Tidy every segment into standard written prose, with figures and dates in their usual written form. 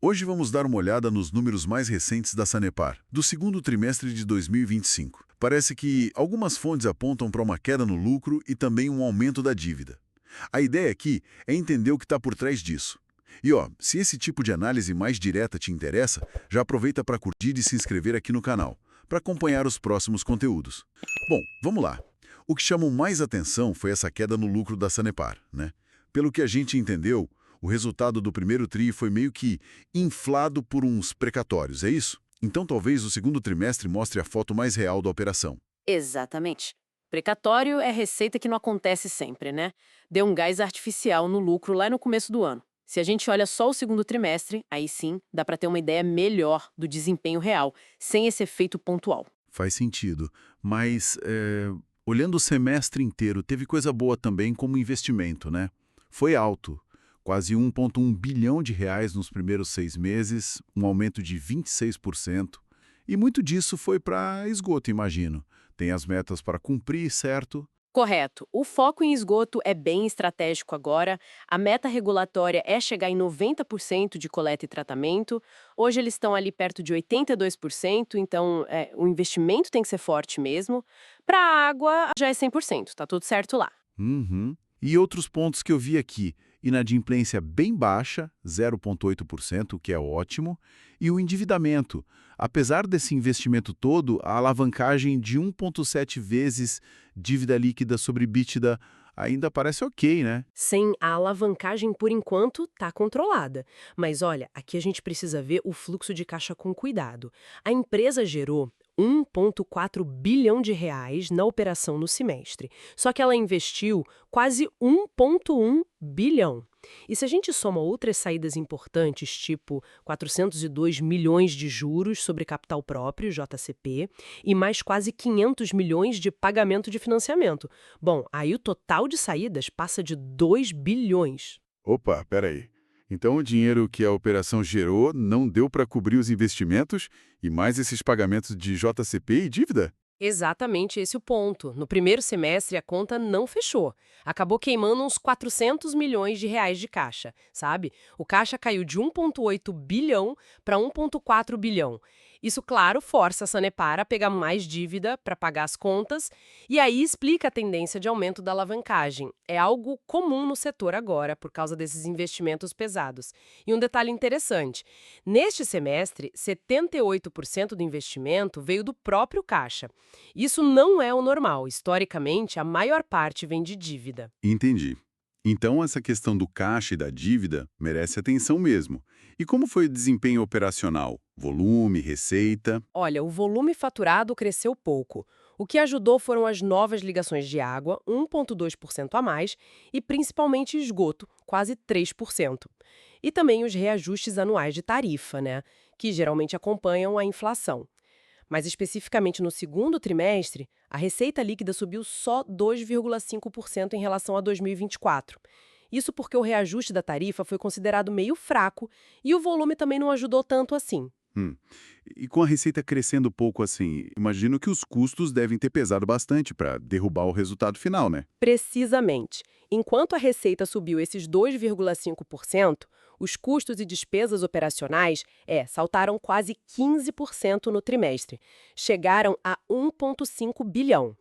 Hoje vamos dar uma olhada nos números mais recentes da Sanepar, do segundo trimestre de 2025. Parece que algumas fontes apontam para uma queda no lucro e também um aumento da dívida. A ideia aqui é entender o que está por trás disso. E se esse tipo de análise mais direta te interessa, já aproveita para curtir e se inscrever aqui no canal, para acompanhar os próximos conteúdos. Bom, vamos lá. O que chamou mais atenção foi essa queda no lucro da Sanepar, né? Pelo que a gente entendeu, o resultado do primeiro TRI foi meio que inflado por uns precatórios, é isso? Então talvez o segundo trimestre mostre a foto mais real da operação. Exatamente. Precatório é receita que não acontece sempre, né? Deu um gás artificial no lucro lá no começo do ano. Se a gente olha só o segundo trimestre, aí sim dá para ter uma ideia melhor do desempenho real, sem esse efeito pontual. Faz sentido, mas olhando o semestre inteiro, teve coisa boa também como investimento, né? Foi alto, quase 1,1 bilhão de reais nos primeiros 6 meses, um aumento de 26%. E muito disso foi para esgoto, imagino. Tem as metas para cumprir, certo? Correto. O foco em esgoto é bem estratégico agora. A meta regulatória é chegar em 90% de coleta e tratamento. Hoje eles estão ali perto de 82%, então o investimento tem que ser forte mesmo. Para a água já é 100%, tá tudo certo lá. Uhum. E outros pontos que eu vi aqui, inadimplência bem baixa, 0,8%, o que é ótimo, e o endividamento. Apesar desse investimento todo, a alavancagem de 1,7 vezes dívida líquida sobre EBITDA ainda parece ok, né? Sem a alavancagem, por enquanto, está controlada. Mas olha, aqui a gente precisa ver o fluxo de caixa com cuidado. A empresa gerou 1,4 bilhão de reais na operação no semestre. Só que ela investiu quase 1,1 bilhão. E se a gente soma outras saídas importantes, tipo 402 milhões de juros sobre capital próprio, JCP, e mais quase 500 milhões de pagamento de financiamento. Bom, aí o total de saídas passa de 2 bilhões. Opa, peraí. Então o dinheiro que a operação gerou não deu para cobrir os investimentos e mais esses pagamentos de JCP e dívida? Exatamente esse o ponto. No primeiro semestre, a conta não fechou. Acabou queimando uns 400 milhões de reais de caixa, sabe? O caixa caiu de 1,8 bilhão para 1,4 bilhão. Isso, claro, força a Sanepar a pegar mais dívida para pagar as contas e aí explica a tendência de aumento da alavancagem. É algo comum no setor agora, por causa desses investimentos pesados. E um detalhe interessante, neste semestre, 78% do investimento veio do próprio caixa. Isso não é o normal. Historicamente, a maior parte vem de dívida. Entendi. Então essa questão do caixa e da dívida merece atenção mesmo. E como foi o desempenho operacional? Volume, receita? Olha, o volume faturado cresceu pouco. O que ajudou foram as novas ligações de água, 1,2% a mais, e principalmente esgoto, quase 3%. E também os reajustes anuais de tarifa, né? Que geralmente acompanham a inflação. Mas especificamente no segundo trimestre, a receita líquida subiu só 2,5% em relação a 2024. Isso porque o reajuste da tarifa foi considerado meio fraco e o volume também não ajudou tanto assim. Hum. E com a receita crescendo pouco assim, imagino que os custos devem ter pesado bastante para derrubar o resultado final, né? Precisamente. Enquanto a receita subiu esses 2,5%, os custos e despesas operacionais saltaram quase 15% no trimestre. Chegaram a 1,5 bilhão.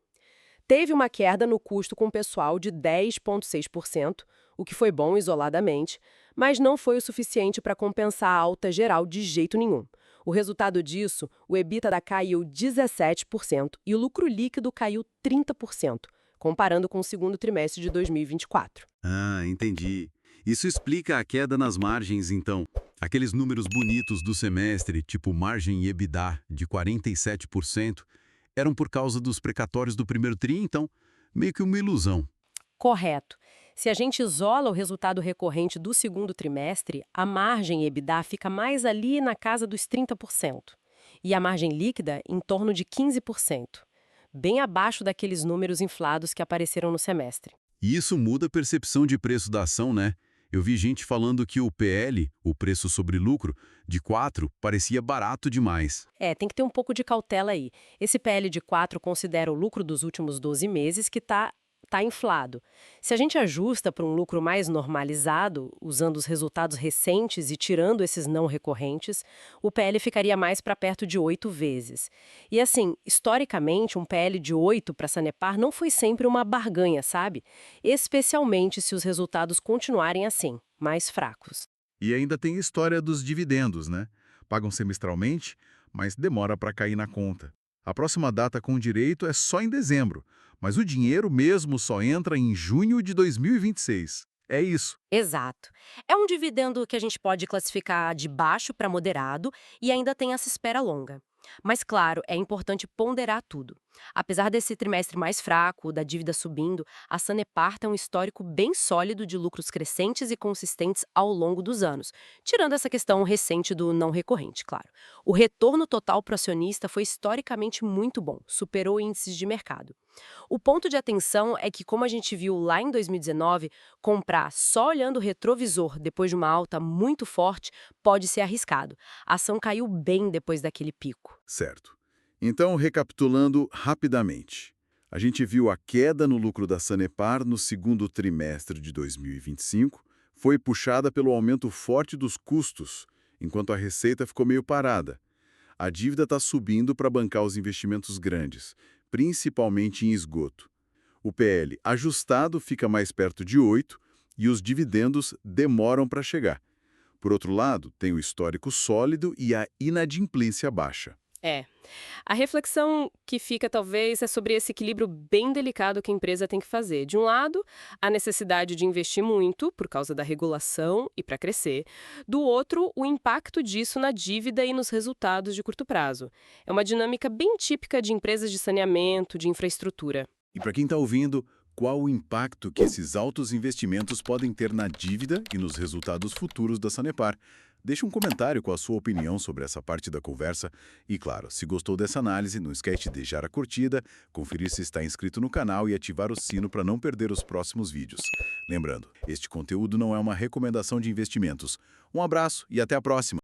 Teve uma queda no custo com o pessoal de 10,6%, o que foi bom isoladamente, mas não foi o suficiente para compensar a alta geral de jeito nenhum. O resultado disso, o EBITDA caiu 17% e o lucro líquido caiu 30%, comparando com o segundo trimestre de 2024. Ah, entendi. Isso explica a queda nas margens, então. Aqueles números bonitos do semestre, tipo margem EBITDA de 47%, eram por causa dos precatórios do primeiro tri, então, meio que uma ilusão. Correto. Se a gente isola o resultado recorrente do segundo trimestre, a margem EBITDA fica mais ali na casa dos 30%. E a margem líquida em torno de 15%. Bem abaixo daqueles números inflados que apareceram no semestre. E isso muda a percepção de preço da ação, né? Eu vi gente falando que o PL, o preço sobre lucro, de 4 parecia barato demais. Tem que ter um pouco de cautela aí. Esse PL de 4 considera o lucro dos últimos 12 meses que está está inflado. Se a gente ajusta para um lucro mais normalizado, usando os resultados recentes e tirando esses não recorrentes, o PL ficaria mais para perto de 8 vezes. E assim, historicamente, um PL de 8 para a Sanepar não foi sempre uma barganha, sabe? Especialmente se os resultados continuarem assim, mais fracos. E ainda tem a história dos dividendos, né? Pagam semestralmente, mas demora para cair na conta. A próxima data com direito é só em dezembro, mas o dinheiro mesmo só entra em junho de 2026. É isso. Exato. É um dividendo que a gente pode classificar de baixo para moderado e ainda tem essa espera longa. Mas, claro, é importante ponderar tudo. Apesar desse trimestre mais fraco, da dívida subindo, a Sanepar tem um histórico bem sólido de lucros crescentes e consistentes ao longo dos anos, tirando essa questão recente do não recorrente, claro. O retorno total para o acionista foi historicamente muito bom, superou índices de mercado. O ponto de atenção é que, como a gente viu lá em 2019, comprar só olhando o retrovisor depois de uma alta muito forte pode ser arriscado. A ação caiu bem depois daquele pico. Certo. Então, recapitulando rapidamente. A gente viu a queda no lucro da Sanepar no segundo trimestre de 2025, foi puxada pelo aumento forte dos custos, enquanto a receita ficou meio parada. A dívida está subindo para bancar os investimentos grandes, principalmente em esgoto. O PL ajustado fica mais perto de 8 e os dividendos demoram para chegar. Por outro lado, tem o histórico sólido e a inadimplência baixa. É. A reflexão que fica, talvez, é sobre esse equilíbrio bem delicado que a empresa tem que fazer. De um lado, a necessidade de investir muito, por causa da regulação e para crescer. Do outro, o impacto disso na dívida e nos resultados de curto prazo. É uma dinâmica bem típica de empresas de saneamento, de infraestrutura. E para quem está ouvindo, qual o impacto que esses altos investimentos podem ter na dívida e nos resultados futuros da Sanepar? Deixe um comentário com a sua opinião sobre essa parte da conversa. E claro, se gostou dessa análise, não esquece de deixar a curtida, conferir se está inscrito no canal e ativar o sino para não perder os próximos vídeos. Lembrando, este conteúdo não é uma recomendação de investimentos. Um abraço e até a próxima!